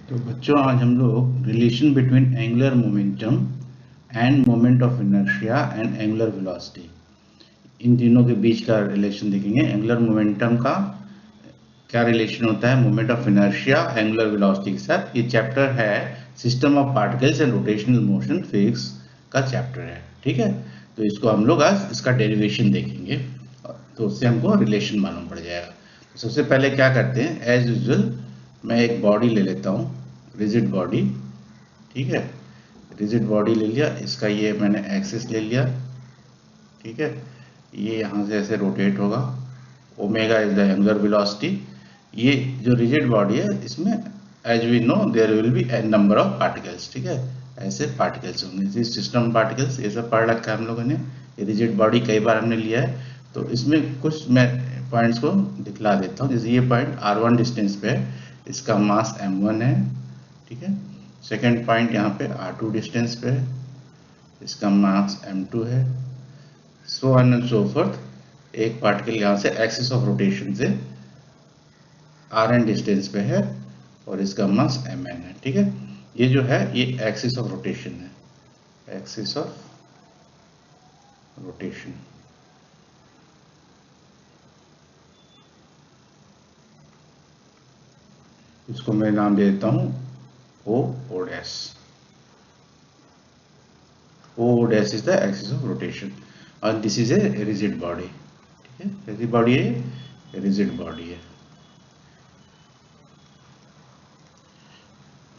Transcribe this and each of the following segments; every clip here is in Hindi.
तो बच्चों आज हम लोग relation between angular momentum and moment of inertia and angular velocity, इन तीनों के बीच का रिलेशन देखेंगे। एंगुलर मोमेंटम का क्या रिलेशन होता है moment of inertia angular velocity के साथ। ये चैप्टर है system of particles and rotational motion physics का चैप्टर है, ठीक है। तो इसको हम लोग आज इसका डेरिवेशन देखेंगे, तो उससे हमको रिलेशन मालूम पड़ जाएगा। तो सबसे पहले क्या करते हैं, एज यूजुअल मैं एक बॉडी ले लेता हूँ, रिजिड बॉडी, ठीक है। रिजिड बॉडी ले लिया, इसका ये मैंने एक्सिस ले लिया, ठीक है। ये यहाँ से ऐसे रोटेट होगा, omega is the angular velocity. ये जो रिजिड बॉडी है इसमें as we know there will be n number of particles, ठीक है। ऐसे पार्टिकल्स होंगे, सिस्टम पार्टिकल्स ये सब पढ़ रखा है हम लोगों ने। ये रिजिड बॉडी कई बार हमने लिया है, तो इसमें कुछ मैं पॉइंट्स को दिखला देता हूँ। जैसे ये पॉइंट R1 डिस्टेंस पे है, इसका मास m1 है, ठीक है। सेकेंड पॉइंट यहाँ पे R2 डिस्टेंस पे है, इसका मास m2 है, सो ऑन एंड सो फोर्थ। एक पार्टिकल यहाँ से एक्सिस ऑफ रोटेशन से Rn डिस्टेंस पे है और इसका मास mn है, ठीक है। ये जो है ये एक्सिस ऑफ रोटेशन है, एक्सिस ऑफ रोटेशन। इसको मैं नाम दे देता हूँ O dash. O dash is the axis of rotation और this is a rigid body, ठीक है। कैसी बॉडी है, रिजिड बॉडी है।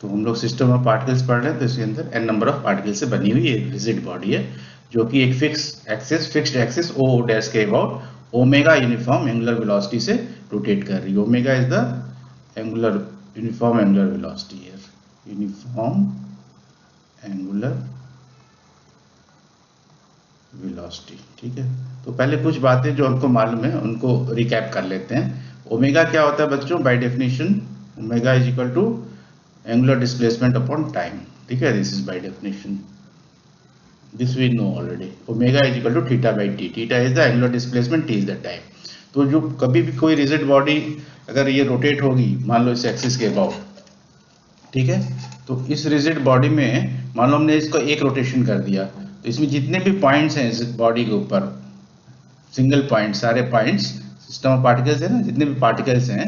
तो हम लोग सिस्टम ऑफ पार्टिकल्स पढ़ रहे हैं, तो इसके अंदर n नंबर ऑफ पार्टिकल्स से बनी हुई एक रिजिड बॉडी है, जो कि एक फिक्स्ड एक्सिस O डैश के about omega uniform angular velocity से रोटेट कर रही है। Omega is the angular uniform angular velocity है, यूनिफॉर्म एंगुलर वेलोसिटी, ठीक है। तो पहले कुछ बातें जो हमको मालूम है उनको रिकैप कर लेते हैं। ओमेगा क्या होता है बच्चों, by definition omega is equal to angular displacement upon time, ठीक है। This is by definition, this we know already. Omega is equal to theta by t, theta is the angular displacement, t is the time. तो जो कभी भी कोई रिजिड बॉडी अगर ये रोटेट होगी, मान लो इस एक्सिस के अबाउट, ठीक है, तो इस रिजिड बॉडी में मान लो हमने इसको एक रोटेशन कर दिया, तो इसमें जितने भी पॉइंट्स हैं इस बॉडी के ऊपर, सिंगल पॉइंट, सारे पॉइंट्स सिस्टम ऑफ पार्टिकल्स है ना, जितने भी पार्टिकल्स हैं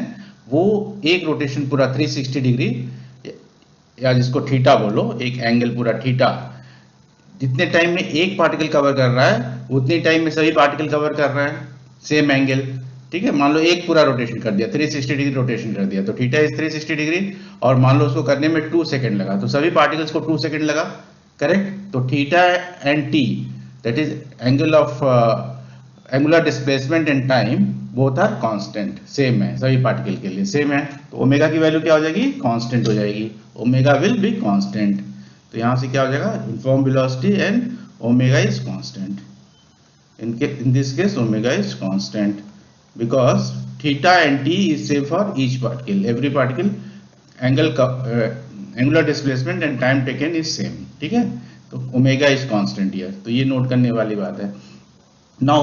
वो एक रोटेशन पूरा 360 डिग्री, या जिसको थीटा बोलो, एक एंगल पूरा थीटा, जितने टाइम में एक पार्टिकल कवर कर रहा है उतने टाइम में सभी पार्टिकल कवर कर रहा है, सेम एंगल, ठीक है। मान लो एक पूरा रोटेशन कर दिया, 360 डिग्री रोटेशन कर दिया, तो थीटा इज 360 डिग्री, और मान लो उसको करने में 2 सेकंड लगा, तो सभी पार्टिकल्स को 2 सेकंड लगा, करेक्ट। तो theta and t, that is angle of angular displacement and time, both are constant, same है, सभी पार्टिकल के लिए सेम है। तो ओमेगा की वैल्यू क्या हो जाएगी, कांस्टेंट हो जाएगी, ओमेगा विल बी कांस्टेंट। तो यहां से क्या हो जाएगा, uniform velocity and omega is constant. in this case omega is constant because theta and t is same for each particle, every particle angular displacement and time taken is same, ठीक है। तो omega is constant here, तो ये नोट करने वाली बात है। now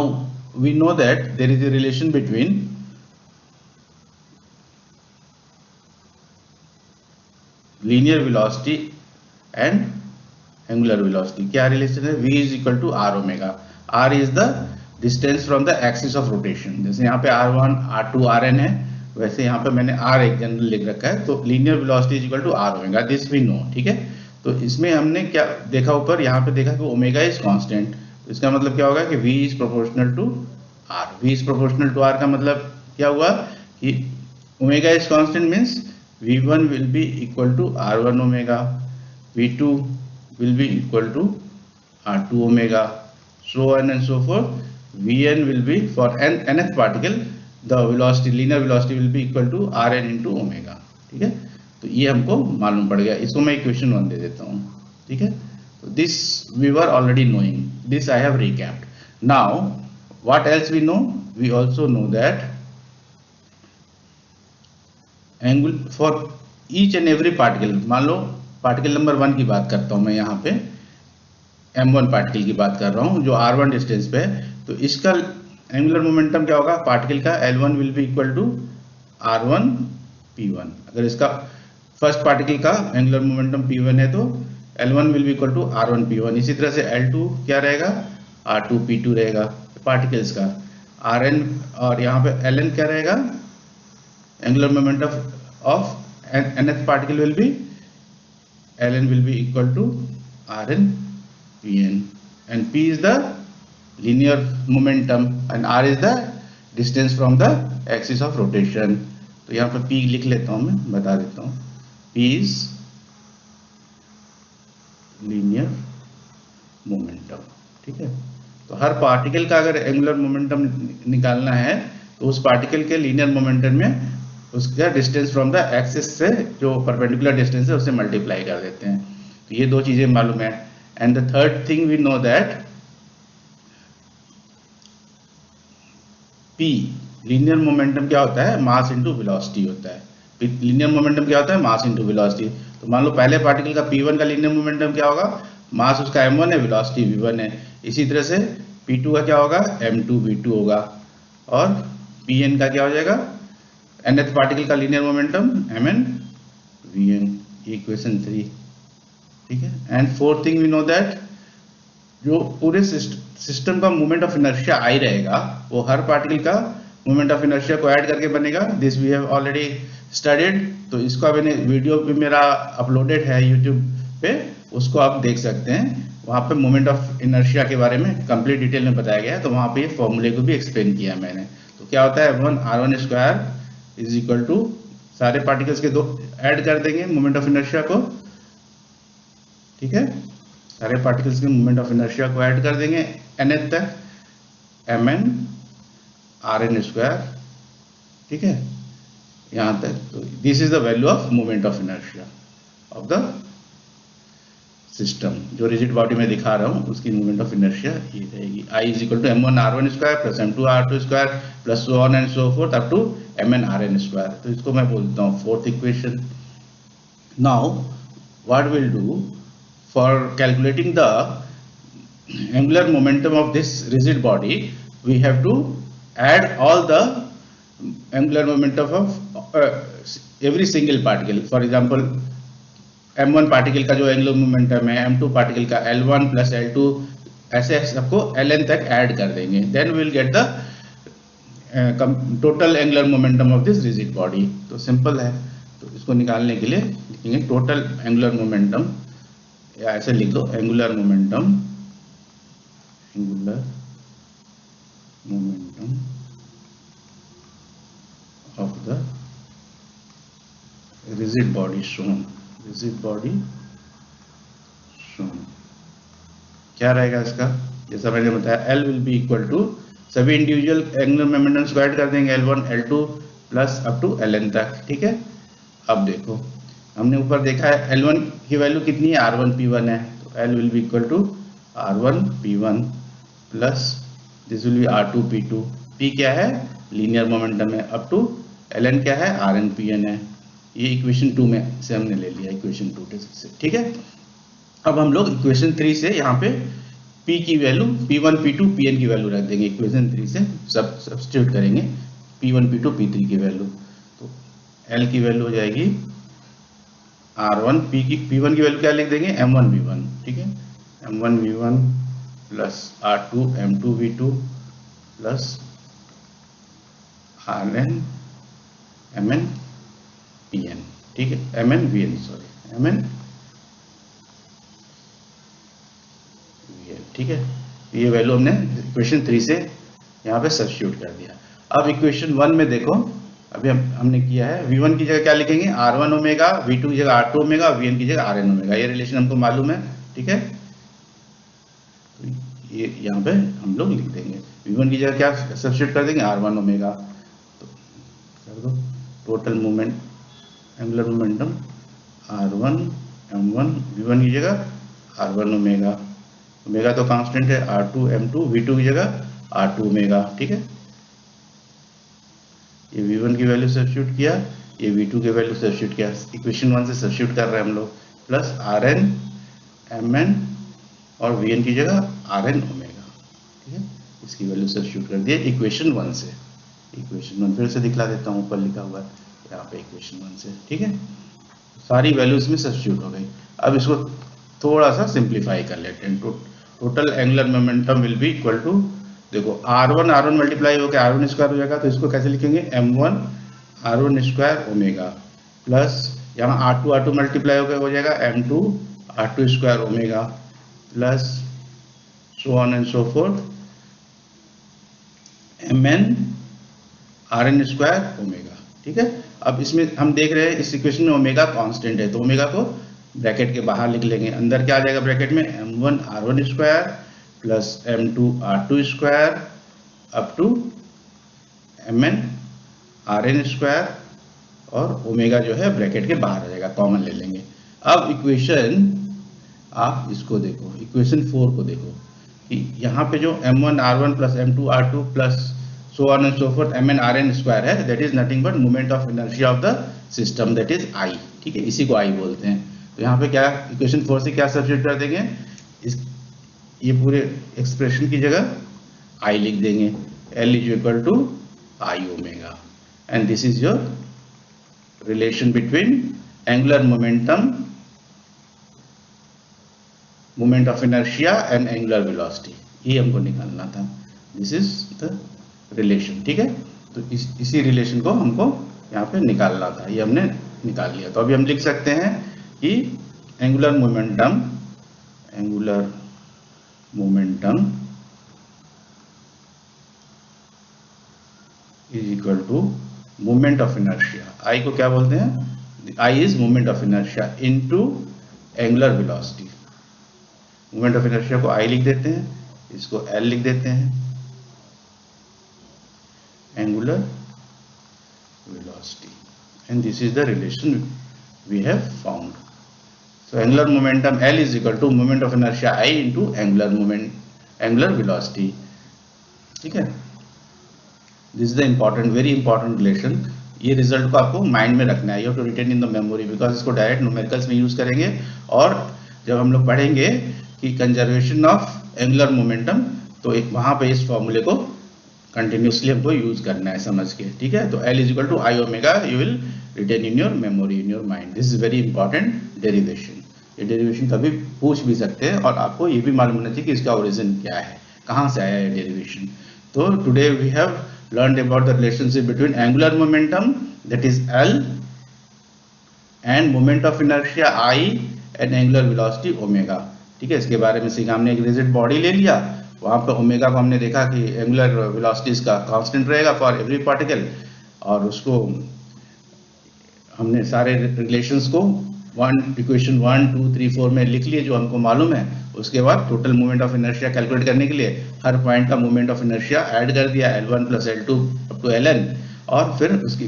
we know that there is a relation between linear velocity and angular velocity। क्या रिलेशन है, v is equal to r omega, r is the distance from the axis of rotation। जैसे यहाँ पे r1 r2 rn है, वैसे यहाँ पे मैंने r एक जनरल लिख रखा है, तो linear velocity is equal to r omega, this we know, ठीक है। तो इसमें हमने क्या देखा, ऊपर यहाँ पे देखा कि ओमेगा इज कांस्टेंट, तो इसका मतलब क्या होगा कि v is proportional to r। v is proportional to r का मतलब क्या हुआ कि omega is constant means v1 will be equal to r1 omega, v2 will be equal to r2 omega, so on and so forth। vn will be for nth particle, the velocity, linear velocity will be equal to rn into omega, ठीक है। तो ये हमको मालूम पड़ गया, इसको मैं इक्वेशन 1 दे देता हूँ, ठीक है। तो this we were already knowing, this I have recapped. Now what else we know, we also know that angle for each and every particle, मान लो पार्टिकल नंबर 1 की बात करता हूं मैं, यहाँ पे m1 पार्टिकल की बात कर रहा हूं जो r1 डिस्टेंस पे है, तो इसका एंगुलर मोमेंटम क्या होगा, पार्टिकल का L1 will be equal to r1 p1। अगर इसका फर्स्ट पार्टिकल का एंगुलर मोमेंटम p1 है तो L1 will be equal to R1 p1। इसी तरह से L2 क्या रहेगा, R2 p2 रहेगा पार्टिकल्स का। Rn और यहाँ पे Ln क्या रहेगा, angular momentum of nth particle will be Ln will be equal to Rn Pn, and P is the linear momentum and R is the distance from the axis of rotation। तो यहाँ पे P लिख लेता हूँ, मैं बता देता हूँ, P is linear momentum। ठीक है, तो हर पार्टिकल का अगर एंगुलर मोमेंटम निकालना है तो उस पार्टिकल के लीनियर मोमेंटम में उसका डिस्टेंस फ्रॉम द एक्सिस से जो परपेंडिकुलर डिस्टेंस है उससे मल्टीप्लाई कर देते हैं। तो ये दो चीजें मालूम है। And the third thing we know that P linear momentum क्या होता है, मास इनटू वेलोसिटी होता है। लीनियर मोमेंटम क्या होता है, मास इनटू वेलोसिटी। तो मान लो पहले पार्टिकल का P1 का लीनियर मोमेंटम क्या होगा, मास उसका m1 है, वेलोसिटी v1 है। इसी तरह से P2 का क्या होगा, m2 v2 होगा, और Pn का क्या हो जाएगा, nth पार्टिकल का linear momentum mn vn, equation 3। ठीक है, and fourth thing we know that जो पूरे सिस्टम का मोमेंट ऑफ इनर्शिया आई रहेगा वो हर पार्टिकल का मोमेंट ऑफ इनर्शिया को ऐड करके बनेगा। This we have already studied. तो इसका मैंने वीडियो भी मेरा अपलोडेड है यूट्यूब पे, उसको आप देख सकते हैं। वहाँ पे मोमेंट ऑफ इनर्शिया के बारे में कंप्लीट डिटेल में बताया गया है, तो वहाँ पे ये फॉर्मूले को भी एक्सप्लेन किया मैंने। तो क्या होता है, m1 r1 square is equal to, सारे पार्टिकल्स के दो ऐड कर देंगे मोमेंट ऑफ इनर्शिया को। ठीक है, सारे पार्टिकल्स के मोमेंट ऑफ इनर्शिया को ऐड कर देंगे nth तक, mn rn स्क्वायर। ठीक है, यहां तक। तो this is the value of moment of inertia of the system. जो रिजिड बॉडी में दिखा रहा हूं उसकी मोमेंट ऑफ इनर्शिया ये रहेगी, I is equal to m1 r1 square plus m2 r2 square plus so on and so forth up to mn rn square. तो इसको मैं बोलता हूं fourth equation. Now what will do for calculating the angular momentum of this rigid body, we have to add all the angular momentum of every single particle. For example, m1 particle का जो एंगुलर मोमेंटम है, m2 पार्टिकल का l1 प्लस l2, ऐसे सबको ln तक ऐड कर देंगे। Then we will get the total angular momentum of this rigid body. तो सिंपल है, तो इसको निकालने के लिए लिखेंगे टोटल एंगुलर मोमेंटम, या ऐसे लिख दो angular momentum of the rigid body shown. क्या रहेगा इसका, जैसा मैंने बताया, L will be equal to, सभी इंडिविजुअल एंगुलर मोमेंटम्स को ऐड कर देंगे, L1 L2 plus up to Ln तक। ठीक है, अब देखो हमने ऊपर देखा है L1 की वैल्यू कितनी है, R1 P1 है। तो L will be equal to R1 P1 plus this will be R2 P2। P क्या है, लीनियर मोमेंटम है, अप टू Ln क्या है, Rn Pn है। ये इक्वेशन 2 में से हमने ले लिया, इक्वेशन 2 से। ठीक है, अब हम लोग इक्वेशन 3 से यहाँ पे P की वैल्यू P1 P2 Pn की वैल्यू रख देंगे। इक्वेशन 3 से सब्स्टिट्यूट करेंगे P1 P2 P3 की वैल्यू। तो L की वैल्यू हो जाएगी R1, P1 की वैल्यू क्या लिख देंगे, M1 V1। ठीक है, M1 V1 plus R2 M2 V2 plus Rn Mn Pn। ठीक है, Mn Vn, sorry Mn Vn। ठीक है, ये वैल्यू हमने इक्वेशन 3 से यहाँ पे सब्स्टिट्यूट कर दिया। अब इक्वेशन 1 में देखो, अभी हमने किया है, V1 की जगह क्या लिखेंगे, R1 ओमेगा, V2 की जगह R2 ओमेगा, Vn की जगह Rn ओमेगा। ये रिलेशन हमको मालूम है। ठीक है, तो ये यहाँ पे हम लोग लिख देंगे। V1 की जगह क्या सब्स्टिट्यूट कर देंगे, R1 ओमेगा। तो कर दो total moment, angular momentum R1 M1, V1 की जगह R1 ओमेगा, ओमेगा तो कांस्टेंट है, R2 M2, V2 की जगह R2 ओमेगा। ठीक है, ये V1 की वैल्यू सब्स्टिट्यूट किया, ये V2 की वैल्यू सब्स्टिट्यूट किया, इक्वेशन 1 से सब्स्टिट्यूट कर रहे हैं हम लोग, प्लस Rn Mn और Vn की जगह Rn ओमेगा। ठीक है, इसकी वैल्यू सब्स्टिट्यूट कर दिया इक्वेशन 1 से। इक्वेशन 1 फिर से दिखला देता हूँ, ऊपर लिखा हुआ है यहाँ पे इक्वेशन 1 से। ठीक है, सारी वैल्यूज में सब्स्टिट्यूट हो गई। अब इसको थोड़ा सा सिंप्लीफाई कर लेते हैं। Total angular momentum will be equal to, देखो R1 मल्टीप्लाई होकर R1 स्क्वायर हो जाएगा, तो इसको कैसे लिखेंगे, M1 R1 square omega plus यहाँ R2 मल्टीप्लाई होकर हो जाएगा M2 R2 square omega plus so on and so fourth Mn Rn square omega. ठीक है, अब इसमें हम देख रहे हैं इस इक्वेशन में ओमेगा कांस्टेंट है, तो ओमेगा को ब्रैकेट के बाहर लिख लेंगे। अंदर क्या आ जाएगा ब्रैकेट में, M1 R1 square plus M2 R2 square up to Mn Rn square, और ओमेगा जो है ब्रैकेट के बाहर आ जाएगा, कॉमन ले लेंगे। अब इक्वेशन आप इसको देखो, इक्वेशन 4 को देखो कि यहाँ पे जो M1 R1 plus M2 R2 plus so on and so forth Mn Rn square है, that is nothing but moment of inertia of the system, that is I। ठीक है, इसी को I बोलते हैं। तो यहाँ पे क्या इक्वेशन 4 से क्या सब्स्टिट्यूट कर देंगे, इस ये पूरे एक्सप्रेशन की जगह I लिख देंगे, L is equal to I omega, and this is your relation between angular momentum, moment of inertia and angular velocity, ये हमको निकालना था। This is the relation. ठीक है, तो इसी रिलेशन को हमको यहाँ पे निकालना था, ये हमने निकाल लिया। तो अभी हम लिख सकते हैं कि angular momentum is equal to moment of inertia. I को क्या बोलते हैं, I is moment of inertia into angular velocity. Moment of inertia को आई लिख देते हैं, इसको एल लिख देते हैं, angular velocity, and this is the relation we have found. So angular momentum L is equal to moment of inertia I into angular velocity. ठीक है, this is the important, very important relation. ये रिजल्ट को आपको माइंड में रखना है, you have to retain in the memory, because इसको डायरेक्ट न्यूमेरिकल्स में यूज करेंगे। और जब हम लोग पढ़ेंगे कि कंजर्वेशन ऑफ एंगुलर मोमेंटम, तो वहां पे इस फॉर्मूले को कंटिन्यूसली हमको यूज करना है, समझ के। ठीक है, तो L is equal to I omega, you will retain in your memory, in your mind. This is very important derivation. ये डेरिवेशन कभी पूछ भी सकते हैं, और आपको ये भी मालूम होना चाहिए कि इसका ओरिजिन क्या है, कहाँ से आया है डेरिवेशन। तो today we have learned about the relationship between angular momentum, that is L, and moment of inertia I and angular velocity omega. ठीक है, इसके बारे में सीखा हमने। एक रिजिड बॉडी ले लिया, वहां पर ओमेगा को हमने देखा कि एंगुलर वेलोसिटीज का कांस्टेंट रहेगा फॉर एवरी पार्टिकल, और उसको हमने सारे रिलेशंस को इक्वेशन 1 2 3 4 में लिख लिए जो हमको मालूम है। उसके बाद total moment of inertia calculate करने के लिए हर पॉइंट का मोमेंट ऑफ इनर्शिया ऐड कर दिया, L1 plus L2 up to Ln, और फिर उसकी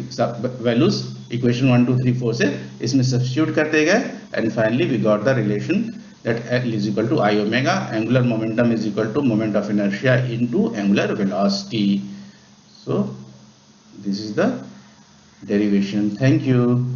वैल्यूज इक्वेशन 1 2 3 4 से इसमें सब्स्टिट्यूट करते गए, and finally we got the relation that L is equal to I omega, angular momentum is equal to moment of inertia into angular velocity. So this is the derivation. Thank you.